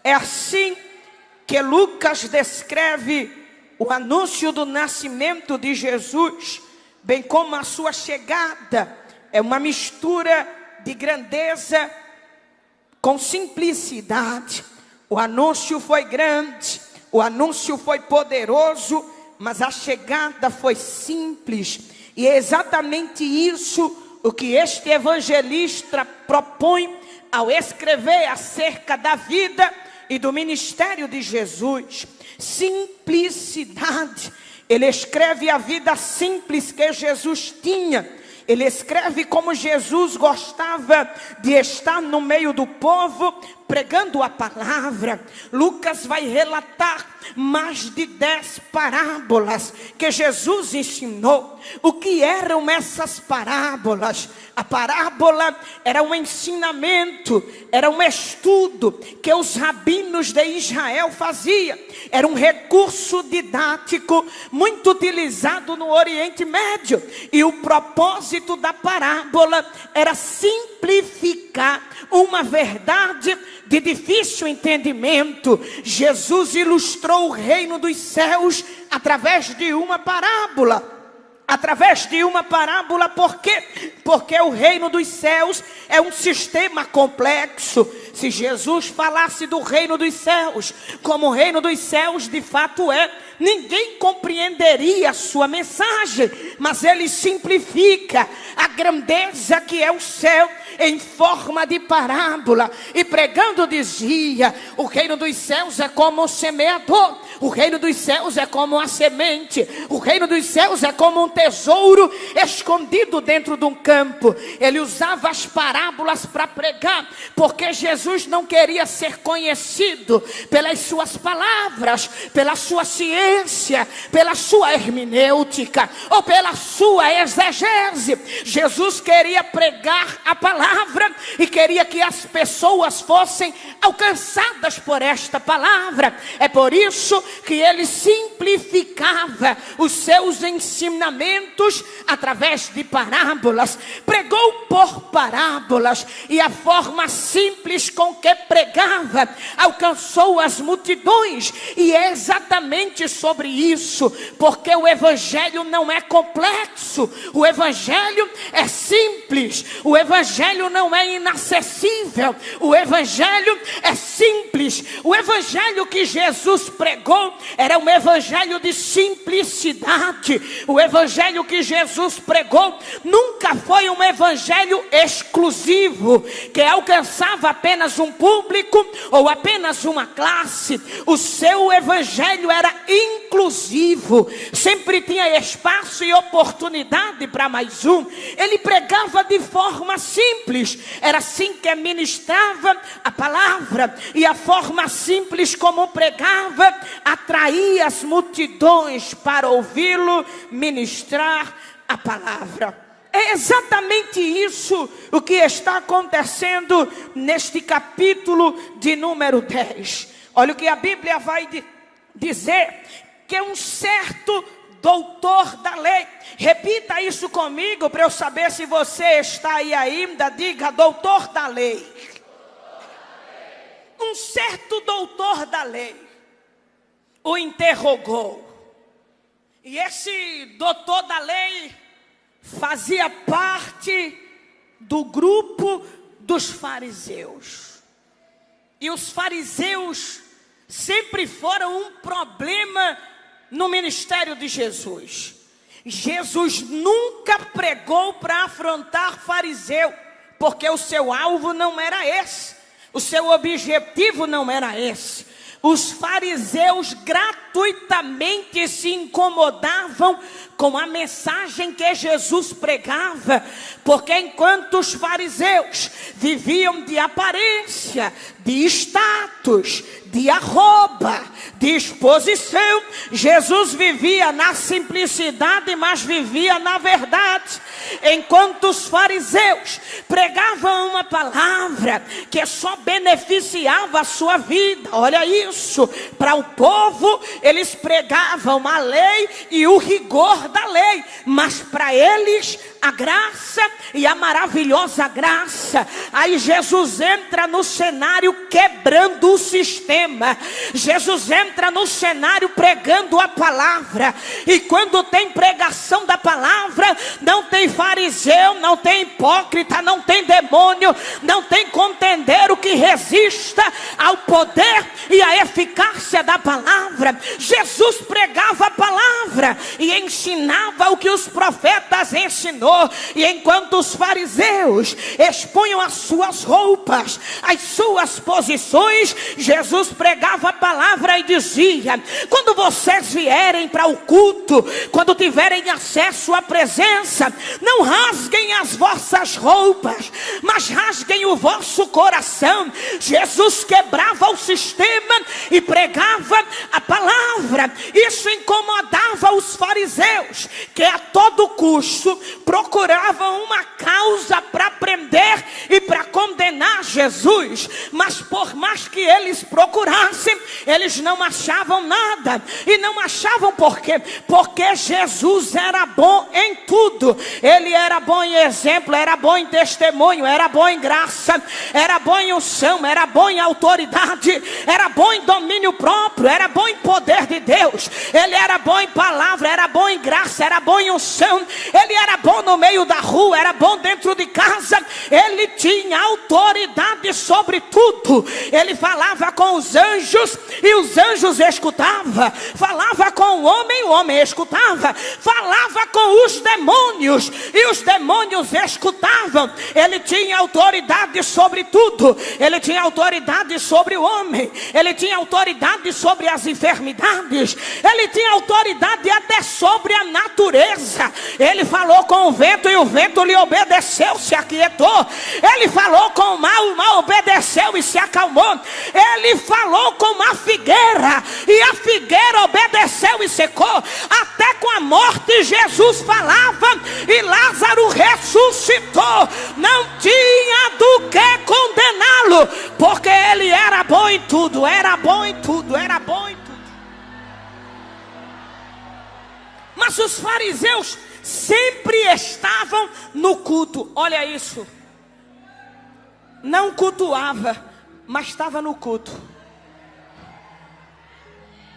É assim que Lucas descreve o anúncio do nascimento de Jesus, bem como a sua chegada. É uma mistura de grandeza com simplicidade. O anúncio foi grande, o anúncio foi poderoso, mas a chegada foi simples. E é exatamente isso o que este evangelista propõe ao escrever acerca da vida e do ministério de Jesus. Simplicidade. Ele escreve a vida simples que Jesus tinha. Ele escreve como Jesus gostava de estar no meio do povo, pregando a palavra. Lucas vai relatar mais de 10 parábolas que Jesus ensinou. O que eram essas parábolas? A parábola era um ensinamento, era um estudo que os rabinos de Israel faziam. Era um recurso didático muito utilizado no Oriente Médio. E o propósito da parábola era simplificar uma verdade de difícil entendimento. Jesus ilustrou o reino dos céus através de uma parábola. Através de uma parábola, por quê? Porque o reino dos céus é um sistema complexo. Se Jesus falasse do reino dos céus, como o reino dos céus de fato é, ninguém compreenderia a sua mensagem. Mas ele simplifica a grandeza que é o céu em forma de parábola. E pregando dizia: o reino dos céus é como um semeador, o reino dos céus é como uma semente, o reino dos céus é como um tesouro escondido dentro de um campo. Ele usava as parábolas para pregar, porque Jesus não queria ser conhecido pelas suas palavras, pela sua ciência, pela sua hermenêutica ou pela sua exegese. Jesus queria pregar a palavra e queria que as pessoas fossem alcançadas por esta palavra. É por isso que ele simplificava os seus ensinamentos através de parábolas. Pregou por parábolas, e a forma simples com que pregava alcançou as multidões. E é exatamente sobre isso, porque o evangelho não é complexo, o evangelho é simples, o evangelho não é inacessível, o evangelho é simples. O evangelho que Jesus pregou era um evangelho de simplicidade. O evangelho que Jesus pregou nunca foi um evangelho exclusivo, que alcançava apenas um público ou apenas uma classe. O seu evangelho era inclusivo, sempre tinha espaço e oportunidade para mais um. Ele pregava de forma simples, era assim que ministrava a palavra, e a forma simples como pregava atraía as multidões para ouvi-lo ministrar a palavra. É exatamente isso o que está acontecendo neste capítulo de número 10. Olha o que a Bíblia vai dizer, que um certo doutor da lei. Repita isso comigo para eu saber se você está aí ainda. Diga: doutor da lei. Um certo doutor da lei o interrogou. E esse doutor da lei fazia parte do grupo dos fariseus. E os fariseus sempre foram um problema no ministério de Jesus. Jesus nunca pregou para afrontar fariseu, porque o seu alvo não era esse, o seu objetivo não era esse. Os fariseus gratuitamente se incomodavam com a mensagem que Jesus pregava, porque enquanto os fariseus viviam de aparência, de status, de arroba, de exposição. Jesus vivia na simplicidade, mas vivia na verdade. Enquanto os fariseus pregavam uma palavra que só beneficiava a sua vida, olha isso, para o povo eles pregavam a lei e o rigor da lei, mas para eles a graça e a maravilhosa graça. Aí Jesus entra no cenário quebrando o sistema. Jesus entra no cenário pregando a palavra. E quando tem pregação da palavra, não tem fariseu, não tem hipócrita, não tem demônio, não tem contendeiro que resista ao poder e à eficácia da palavra. Jesus pregava a palavra e ensinava o que os profetas ensinou. E enquanto os fariseus expunham as suas roupas, as suas posições, Jesus pregava a palavra e dizia: quando vocês vierem para o culto, quando tiverem acesso à presença, não rasguem as vossas roupas, mas rasguem o vosso coração. Jesus quebrava o sistema e pregava a palavra. Isso incomodava os fariseus, que a todo custo procuravam uma causa para prender e para condenar Jesus. Mas por mais que eles procurassem, eles não achavam nada. E não achavam por quê? Porque Jesus era bom em tudo. Ele era bom em exemplo, era bom em testemunho, era bom em graça, era bom em unção, era bom em autoridade, era bom em domínio próprio, era bom em poder de Deus. Ele era bom em palavra, era bom em graça, era bom em unção. Ele era bom no meio da rua, era bom dentro de casa. Ele tinha autoridade sobre tudo. Ele falava com os anjos e os anjos escutavam. Falava com o homem escutava. Falava com os demônios e os demônios escutavam. Ele tinha autoridade sobre tudo. Ele tinha autoridade sobre o homem. Ele tinha autoridade sobre as enfermidades. Ele tinha autoridade até sobre a natureza. Ele falou com o vento e o vento lhe obedeceu, se aquietou. Ele falou com o mal obedeceu e se acalmou. Ele falou com a figueira e a figueira obedeceu e secou. Até com a morte Jesus falava e Lázaro ressuscitou. Não tinha do que condená-lo, porque ele era bom em tudo, era bom em tudo, era bom em tudo. Mas os fariseus sempre estavam no culto. Olha isso. Não cultuava, mas estava no culto.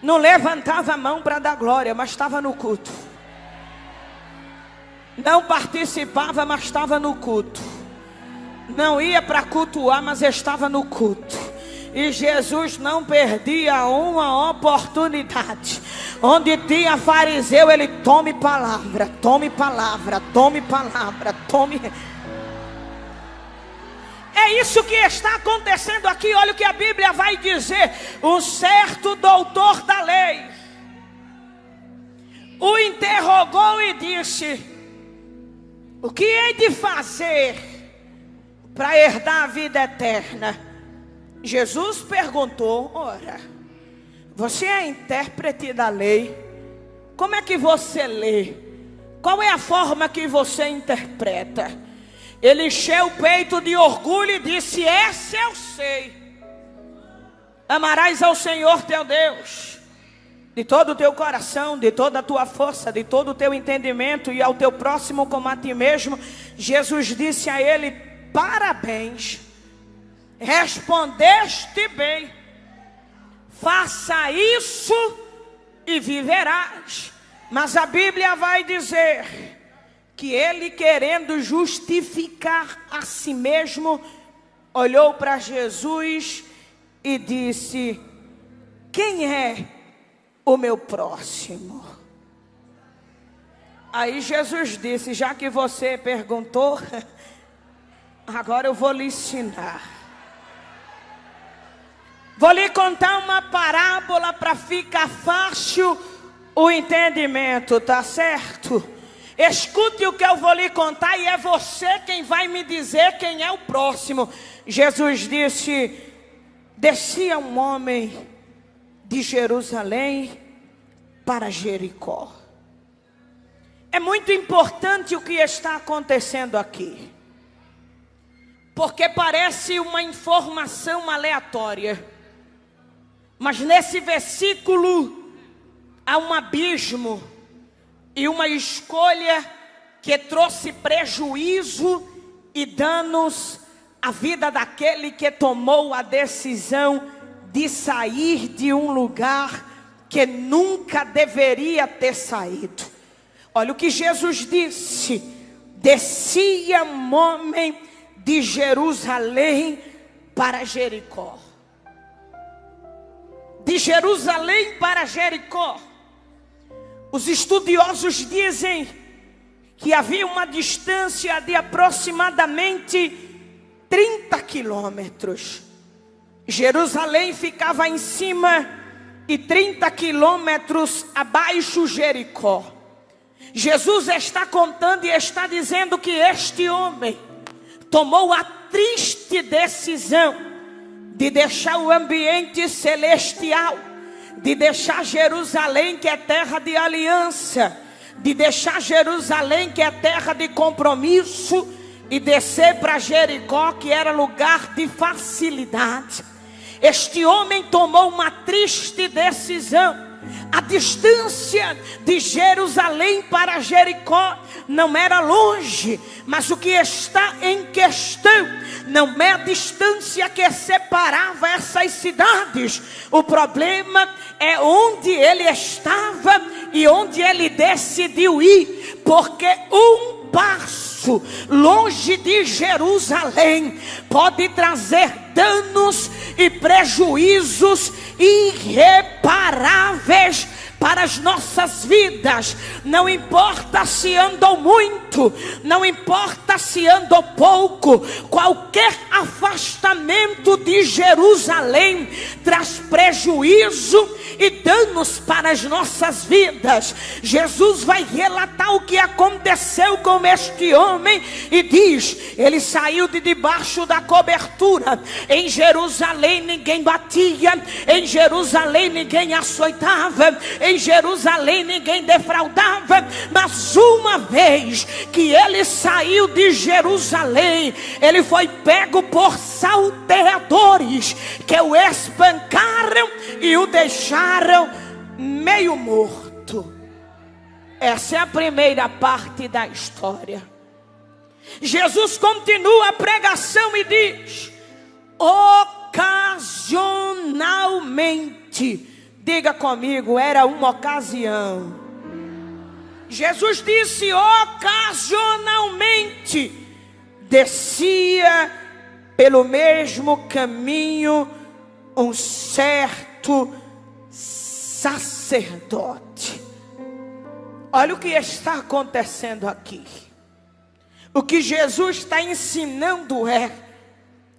Não levantava a mão para dar glória, mas estava no culto. Não participava, mas estava no culto. Não ia para cultuar, mas estava no culto. E Jesus não perdia uma oportunidade. Onde tinha fariseu, ele tome palavra, tome palavra, tome palavra, tome. É isso que está acontecendo aqui. Olha o que a Bíblia vai dizer. Um certo doutor da lei o interrogou e disse: o que hei de fazer para herdar a vida eterna? Jesus perguntou: ora, você é intérprete da lei, como é que você lê? Qual é a forma que você interpreta? Ele encheu o peito de orgulho e disse: essa eu sei. Amarás ao Senhor teu Deus de todo o teu coração, de toda a tua força, de todo o teu entendimento, e ao teu próximo como a ti mesmo. Jesus disse a ele: parabéns, respondeste bem, faça isso e viverás. Mas a Bíblia vai dizer que ele, querendo justificar a si mesmo, olhou para Jesus e disse: quem é o meu próximo? Aí Jesus disse: já que você perguntou, agora eu vou lhe ensinar. Vou lhe contar uma parábola para ficar fácil o entendimento, tá certo? Escute o que eu vou lhe contar e é você quem vai me dizer quem é o próximo. Jesus disse: descia um homem de Jerusalém para Jericó. É muito importante o que está acontecendo aqui, porque parece uma informação aleatória, mas nesse versículo há um abismo e uma escolha que trouxe prejuízo e danos à vida daquele que tomou a decisão de sair de um lugar que nunca deveria ter saído. Olha o que Jesus disse: descia um homem de Jerusalém para Jericó. De Jerusalém para Jericó. Os estudiosos dizem que havia uma distância de aproximadamente 30 quilômetros. Jerusalém ficava em cima e 30 quilômetros abaixo Jericó. Jesus está contando e está dizendo que este homem tomou a triste decisão de deixar o ambiente celestial, de deixar Jerusalém, que é terra de aliança, de deixar Jerusalém, que é terra de compromisso, e descer para Jericó, que era lugar de facilidade. Este homem tomou uma triste decisão. A distância de Jerusalém para Jericó não era longe, mas o que está em questão não é a distância que separava essas cidades. O problema é onde ele estava e onde ele decidiu ir, porque um passo longe de Jerusalém pode trazer danos e prejuízos irreparáveis para as nossas vidas. Não importa se andou muito, não importa se andou pouco, qualquer afastamento de Jerusalém traz prejuízo e danos para as nossas vidas. Jesus vai relatar o que aconteceu com este homem e diz: ele saiu de debaixo da cobertura. Em Jerusalém ninguém batia, em Jerusalém ninguém açoitava, em Jerusalém ninguém defraudava. Mas uma vez que ele saiu de Jerusalém, ele foi pego por salteadores, que o espancaram e o deixaram meio morto. Essa é a primeira parte da história. Jesus continua a pregação e diz: ocasionalmente, diga comigo, era uma ocasião. Jesus disse: ocasionalmente descia pelo mesmo caminho um certo sacerdote. Olha o que está acontecendo aqui. O que Jesus está ensinando é: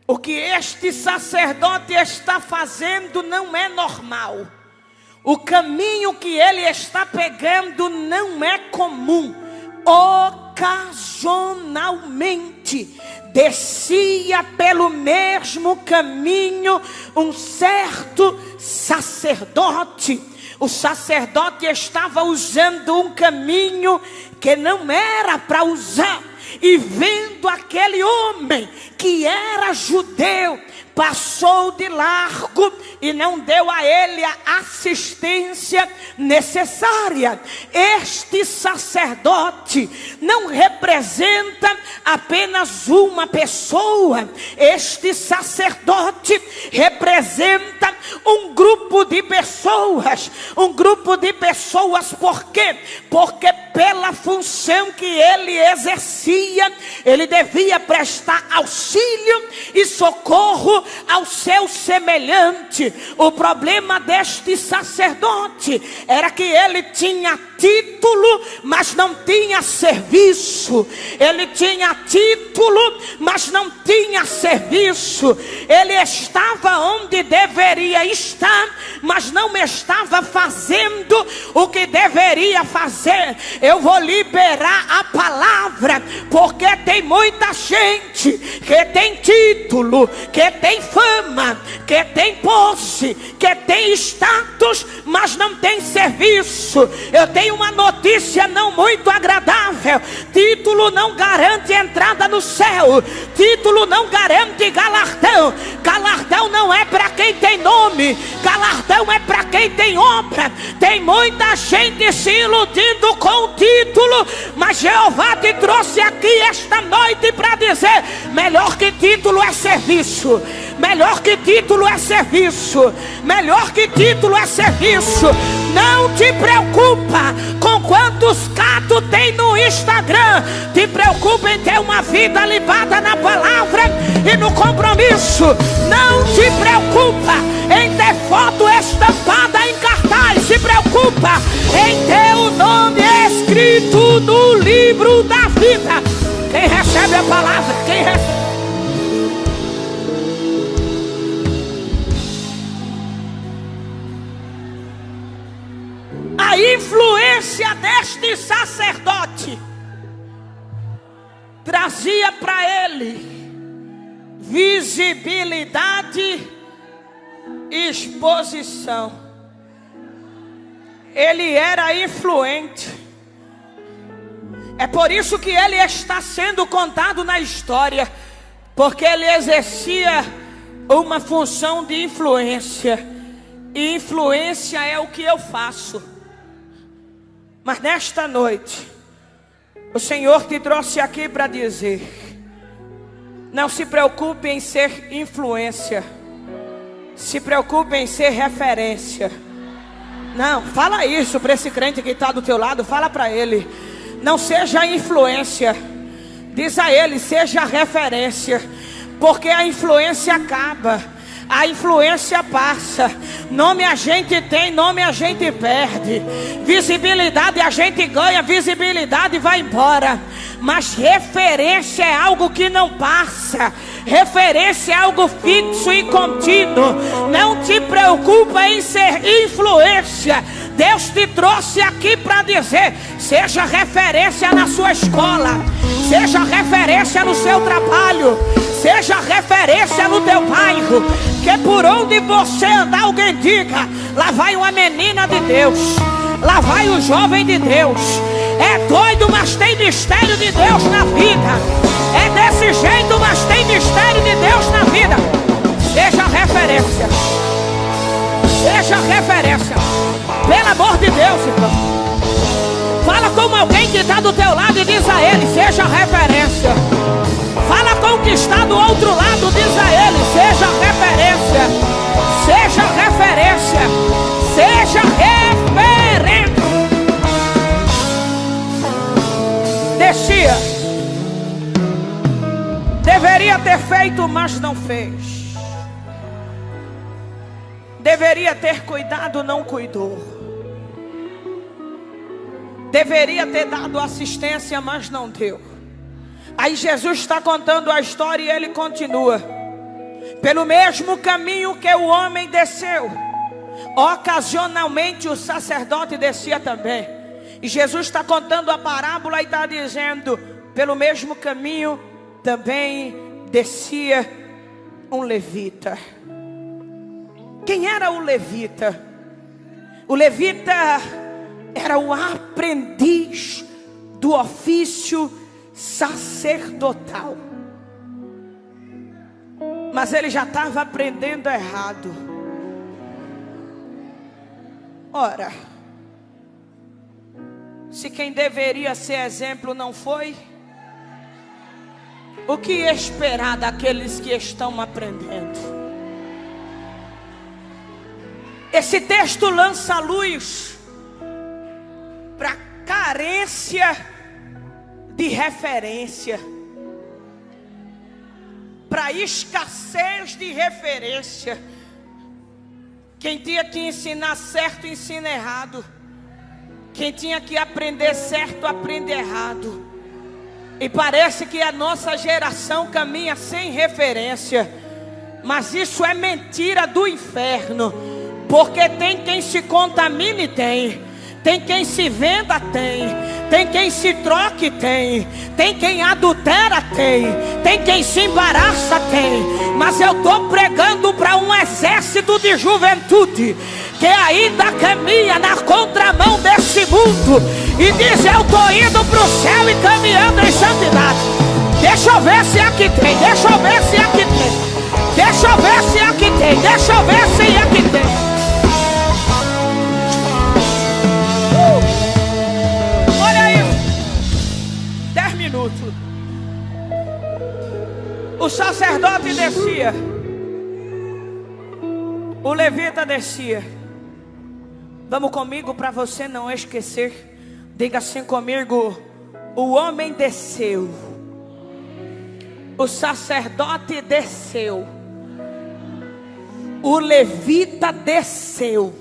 o que este sacerdote está fazendo não é normal. O caminho que ele está pegando não é comum. Ocasionalmente descia pelo mesmo caminho um certo sacerdote. O sacerdote estava usando um caminho que não era para usar. E vendo aquele homem que era judeu, passou de largo e não deu a ele a assistência necessária. Este sacerdote não representa apenas uma pessoa. Este sacerdote representa um grupo de pessoas. Um grupo de pessoas, por quê? Porque pela função que ele exercia, ele devia prestar auxílio e socorro ao seu semelhante. O problema deste sacerdote era que ele tinha título, mas não tinha serviço. Ele tinha título, mas não tinha serviço. Ele estava onde deveria estar, mas não estava fazendo o que deveria fazer. Eu vou liberar a palavra, porque tem muita gente que tem título, que tem fama, que tem posse, que tem status, mas não tem serviço. Eu tenho uma notícia não muito agradável: título não garante entrada no céu, título não garante galardão. Galardão não é para quem tem nome, galardão é para quem tem obra. Tem muita gente se iludindo com o título, mas Jeová te trouxe aqui esta noite para dizer: melhor que título é serviço. Melhor que título é serviço. Melhor que título é serviço. Não te preocupa com quantos catos tem no Instagram. Te preocupa em ter uma vida ligada na palavra e no compromisso. Não te preocupa em ter foto estampada em cartaz. Se preocupa em ter o nome escrito no livro da vida. Quem recebe a palavra? Quem recebe? A influência deste sacerdote trazia para ele visibilidade e exposição. Ele era influente. É por isso que ele está sendo contado na história, porque ele exercia uma função de influência. E influência é o que eu faço. Mas nesta noite, o Senhor te trouxe aqui para dizer: não se preocupe em ser influência, se preocupe em ser referência. Não, fala isso para esse crente que está do teu lado. Fala para ele: não seja influência, diz a ele, seja referência. Porque a influência acaba, a influência passa. Nome a gente tem, nome a gente perde. Visibilidade a gente ganha, visibilidade vai embora. Mas referência é algo que não passa. Referência é algo fixo e contínuo. Não te preocupa em ser influência. Deus te trouxe aqui para dizer: seja referência na sua escola, seja referência no seu trabalho, seja referência no teu bairro. Que por onde você andar, alguém diga: lá vai uma menina de Deus, lá vai um jovem de Deus. É doido, mas tem mistério de Deus na vida. É desse jeito, mas tem mistério de Deus na vida. Seja referência. Seja referência. Pelo amor de Deus, irmão. Fala com alguém que está do teu lado e diz a ele: seja referência. Fala com o que está do outro lado, diz a ele: seja referência. Seja referência. Seja referência. Descia. Deveria ter feito, mas não fez. Deveria ter cuidado, não cuidou. Deveria ter dado assistência, mas não deu. Aí Jesus está contando a história e ele continua: pelo mesmo caminho que o homem desceu, ocasionalmente o sacerdote descia também. E Jesus está contando a parábola e está dizendo: pelo mesmo caminho também descia um levita. Quem era o levita? O levita era o aprendiz do ofício sacerdotal. Mas ele já estava aprendendo errado. Ora, se quem deveria ser exemplo não foi, o que esperar daqueles que estão aprendendo? Esse texto lança luz para carência de referência, para escassez de referência. Quem tinha que ensinar certo ensina errado. Quem tinha que aprender certo, aprende errado. E parece que a nossa geração caminha sem referência. Mas isso é mentira do inferno. Porque tem quem se contamine, tem quem se venda, tem quem se troque, tem quem adultera, tem quem se embaraça, mas eu estou pregando para um exército de juventude que ainda caminha na contramão desse mundo e diz: eu estou indo para o céu e caminhando em santidade. Deixa eu ver se aqui tem, deixa eu ver se aqui tem, deixa eu ver se aqui tem, deixa eu ver se aqui tem. O sacerdote descia, o levita descia. Vamos comigo para você não esquecer. Diga assim comigo: o homem desceu, o sacerdote desceu, o levita desceu.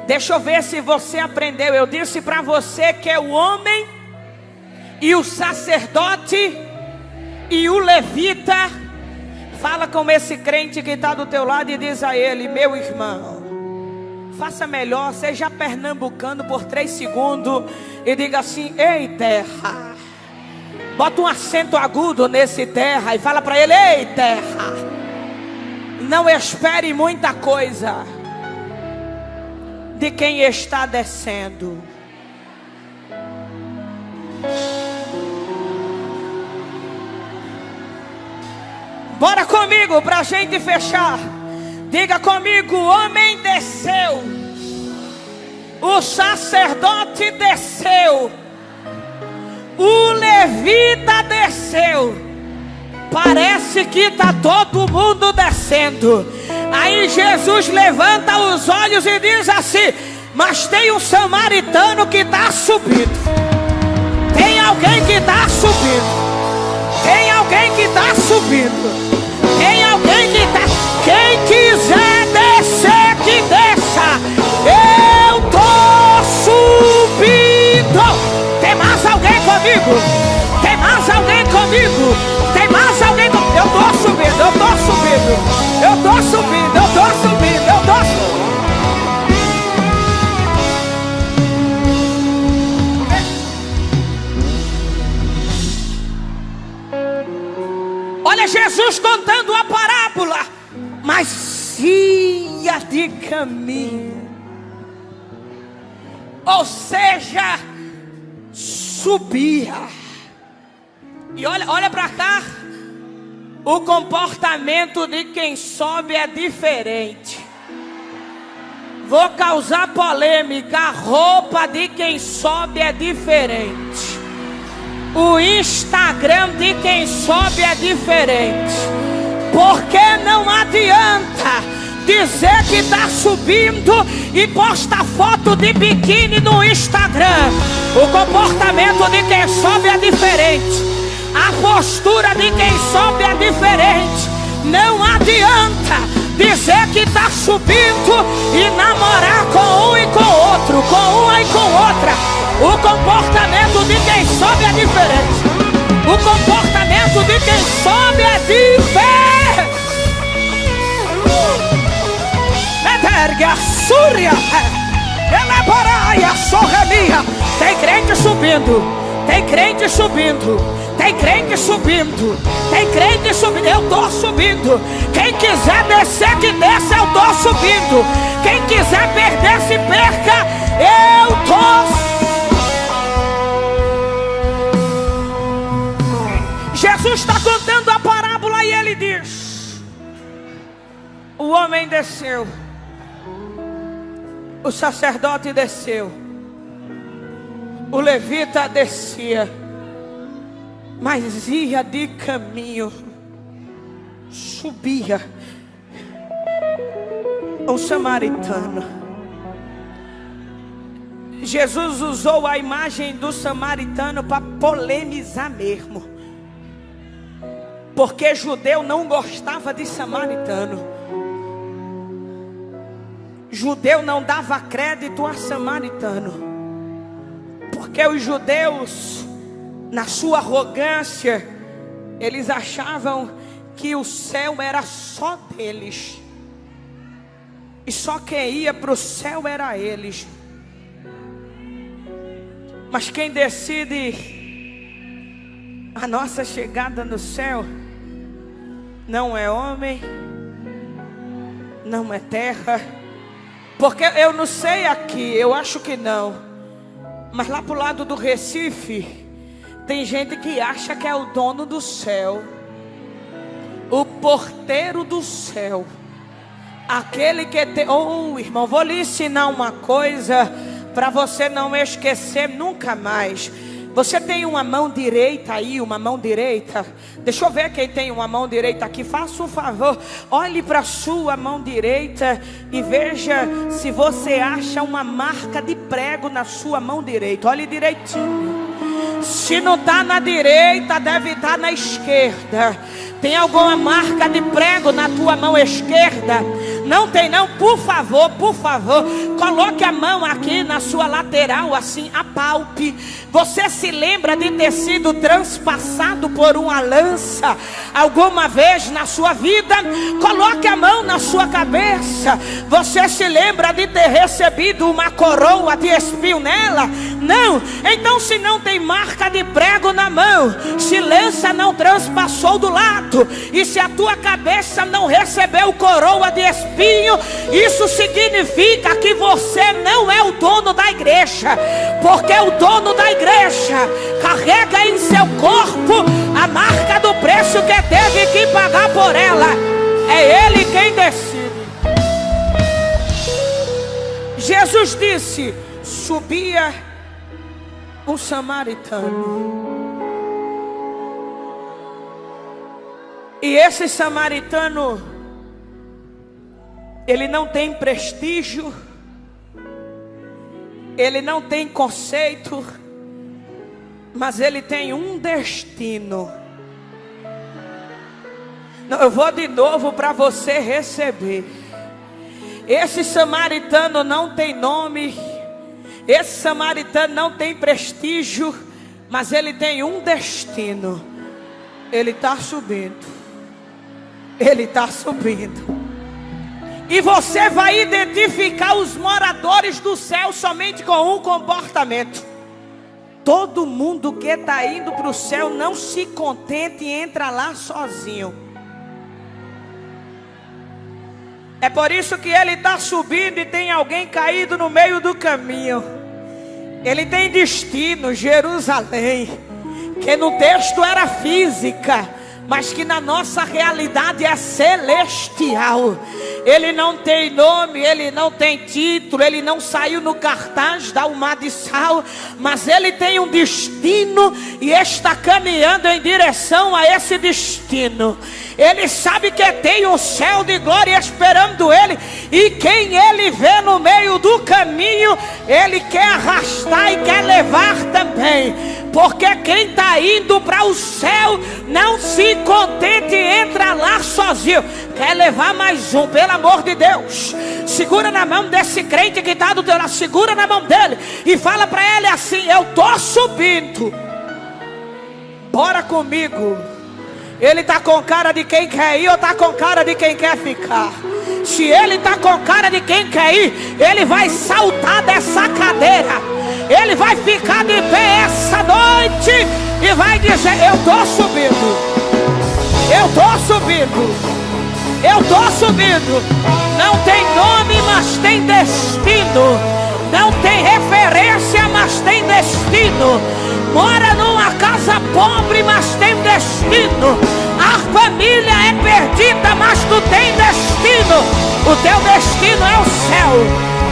Deixa eu ver se você aprendeu. Eu disse para você que é o homem e o sacerdote e o levita. Fala com esse crente que está do teu lado e diz a ele: meu irmão, faça melhor, seja pernambucano por 3 segundos e diga assim: ei terra. Bota um acento agudo nesse terra e fala para ele: ei terra, não espere muita coisa de quem está descendo. Bora comigo para a gente fechar. Diga comigo: o homem desceu, o sacerdote desceu, o levita desceu. Parece que está todo mundo descendo. Aí Jesus levanta os olhos e diz assim: mas tem um samaritano que está subindo. Tem alguém que está subindo. Tem alguém que está subindo. Tem alguém que está. Quem quiser descer, que desça. Eu tô subindo. Tem mais alguém comigo? Tem mais alguém comigo? Tem mais alguém comigo? Eu tô subindo, eu tô subindo. Eu tô subindo, eu tô subindo, eu tô subindo. Olha Jesus contando a parábola, mas ia de caminho, ou seja, subia. E olha para cá, o comportamento de quem sobe é diferente. Vou causar polêmica, a roupa de quem sobe é diferente. O Instagram de quem sobe é diferente. Porque não adianta dizer que está subindo e postar foto de biquíni no Instagram. O comportamento de quem sobe é diferente. A postura de quem sobe é diferente. Não adianta dizer que está subindo e namorar com um e com outro, com uma e com outra. O comportamento de quem sobe é diferente. O comportamento de quem sobe é diferente. Tem crente subindo. Tem crente subindo. Tem crente subindo. Tem crente subindo. Eu tô subindo. Quem quiser descer, que desça. Eu tô subindo. Quem quiser perder, se perca. Eu tô. Jesus está contando a parábola e ele diz: o homem desceu, o sacerdote desceu, o levita descia, mas ia de caminho, subia o samaritano. Jesus usou a imagem do samaritano para polemizar mesmo. Porque judeu não gostava de samaritano. Judeu não dava crédito a samaritano. Porque os judeus, na sua arrogância, eles achavam que o céu era só deles, e só quem ia para o céu era eles. Mas quem decide a nossa chegada no céu não é homem, não é terra. Porque eu não sei aqui, eu acho que não, mas lá pro lado do Recife tem gente que acha que é o dono do céu, o porteiro do céu, aquele que tem... Oh, irmão, vou lhe ensinar uma coisa para você não esquecer nunca mais. Você tem uma mão direita aí, uma mão direita? Deixa eu ver quem tem uma mão direita aqui. Faça um favor, olhe para a sua mão direita e veja se você acha uma marca de prego na sua mão direita. Olhe direitinho. Se não está na direita, deve estar na esquerda. Tem alguma marca de prego na tua mão esquerda? Não tem não? Por favor, coloque a mão aqui na sua lateral, assim, apalpe. Você se lembra de ter sido transpassado por uma lança alguma vez na sua vida? Coloque a mão na sua cabeça. Você se lembra de ter recebido uma coroa de espinho nela? Não. Então, se não tem marca de prego na mão, se lança não transpassou do lado, e se a tua cabeça não recebeu coroa de espinho, isso significa que você não é o dono da igreja. Porque o dono da igreja carrega em seu corpo a marca do preço que teve que pagar por ela. É ele quem decide. Jesus disse: subia um samaritano, e esse samaritano, ele não tem prestígio, ele não tem conceito, mas ele tem um destino. Não, eu vou de novo para você receber. Esse samaritano não tem nome, esse samaritano não tem prestígio, mas ele tem um destino. Ele está subindo. Ele está subindo. E você vai identificar os moradores do céu somente com um comportamento. Todo mundo que está indo para o céu não se contente e entra lá sozinho. É por isso que ele está subindo e tem alguém caído no meio do caminho. Ele tem destino, Jerusalém, que no texto era física, mas que na nossa realidade é celestial. Ele não tem nome, ele não tem título, ele não saiu no cartaz da Alma de Sal, mas ele tem um destino e está caminhando em direção a esse destino. Ele sabe que tem um céu de glória esperando ele, e quem ele vê no meio do caminho, ele quer arrastar e quer levar também. Porque quem está indo para o céu não se contente e entra lá sozinho, quer levar mais um. Pelo amor de Deus, segura na mão desse crente que está do teu lado, segura na mão dele e fala para ele assim: eu estou subindo, bora comigo. Ele está com cara de quem quer ir ou está com cara de quem quer ficar? Se ele está com cara de quem quer ir, ele vai saltar dessa cadeira, ele vai ficar de pé essa noite e vai dizer: eu estou subindo, eu estou subindo, eu estou subindo. Não tem nome, mas tem destino. Não tem referência, mas tem destino. Mora numa casa pobre, mas tem destino. A família é perdida, mas tu tem destino. O teu destino é o céu.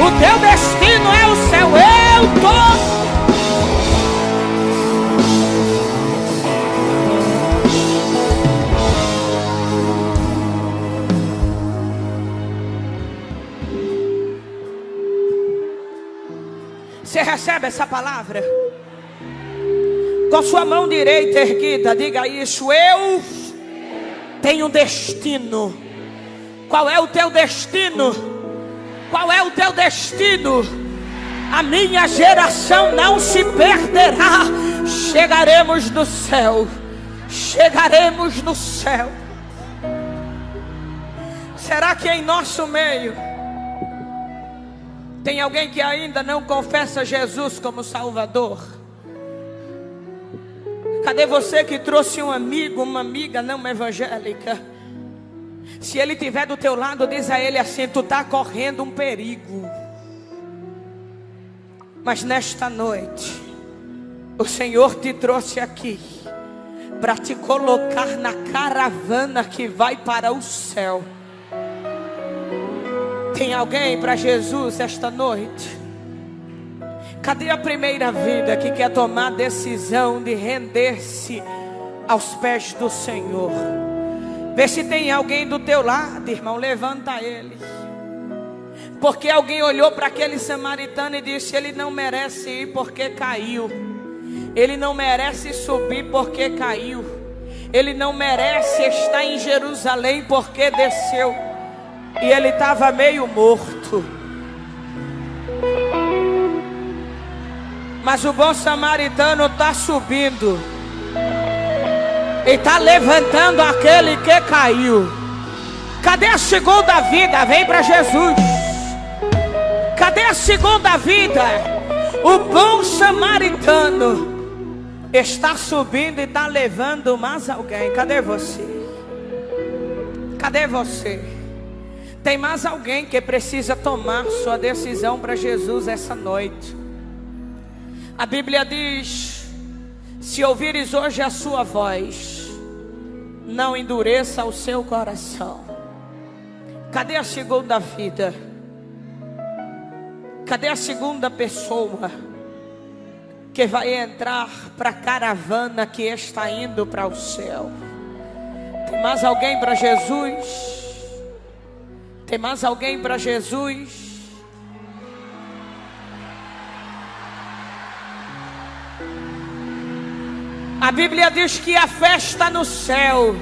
O teu destino é o céu. Eu tô... Você recebe essa palavra? Com sua mão direita erguida, diga isso: eu tenho destino. Qual é o teu destino? Qual é o teu destino? A minha geração não se perderá. Chegaremos no céu. Chegaremos no céu. Será que em nosso meio tem alguém que ainda não confessa Jesus como Salvador? Cadê você que trouxe um amigo, uma amiga não evangélica? Se ele estiver do teu lado, diz a ele assim: tu está correndo um perigo. Mas nesta noite, o Senhor te trouxe aqui para te colocar na caravana que vai para o céu. Tem alguém para Jesus esta noite? Cadê a primeira vida que quer tomar a decisão de render-se aos pés do Senhor? Vê se tem alguém do teu lado, irmão, levanta ele. Porque alguém olhou para aquele samaritano e disse: ele não merece ir porque caiu. Ele não merece subir porque caiu. Ele não merece estar em Jerusalém porque desceu. E ele estava meio morto. Mas o bom samaritano está subindo e está levantando aquele que caiu. Cadê a segunda vida? Vem para Jesus. Cadê a segunda vida? O bom samaritano está subindo e está levando mais alguém. Cadê você? Cadê você? Tem mais alguém que precisa tomar sua decisão para Jesus essa noite. A Bíblia diz: se ouvires hoje a sua voz, não endureça o seu coração. Cadê a segunda vida? Cadê a segunda pessoa que vai entrar para a caravana que está indo para o céu? Tem mais alguém para Jesus? Tem mais alguém para Jesus? A Bíblia diz que a festa no céu,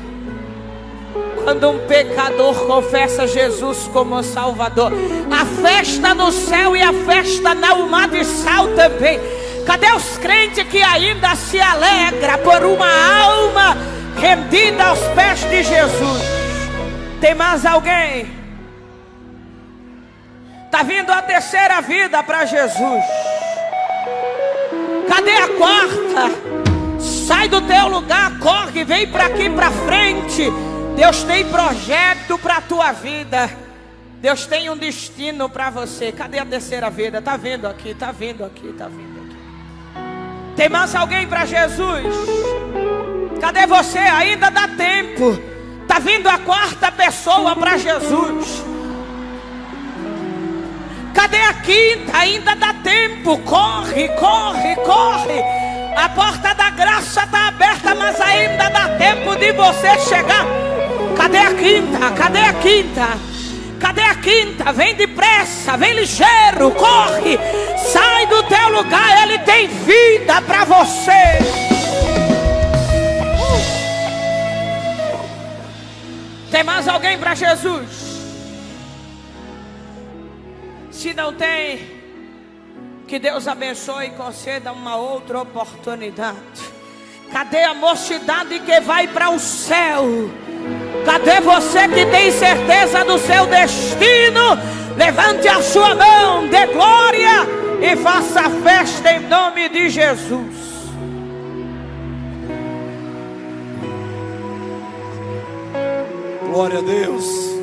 quando um pecador confessa Jesus como Salvador. A festa no céu e a festa na Mar de Sal também. Cadê os crentes que ainda se alegram por uma alma rendida aos pés de Jesus? Tem mais alguém? Está vindo a terceira vida para Jesus. Cadê a quarta? Sai do teu lugar, corre, vem para aqui para frente. Deus tem projeto para a tua vida. Deus tem um destino para você. Cadê a terceira vida? Está vindo aqui, está vindo aqui, está vindo aqui. Tem mais alguém para Jesus? Cadê você? Ainda dá tempo. Está vindo a quarta pessoa para Jesus. Cadê a quinta? Ainda dá tempo. Corre, corre, corre. A porta da graça está aberta, mas ainda dá tempo de você chegar. Cadê a quinta? Cadê a quinta? Cadê a quinta? Vem depressa, vem ligeiro, corre. Sai do teu lugar, Ele tem vida para você. Tem mais alguém para Jesus? Se não tem, que Deus abençoe e conceda uma outra oportunidade. Cadê a mocidade que vai para o céu? Cadê você que tem certeza do seu destino? Levante a sua mão, dê glória e faça a festa em nome de Jesus. Glória a Deus.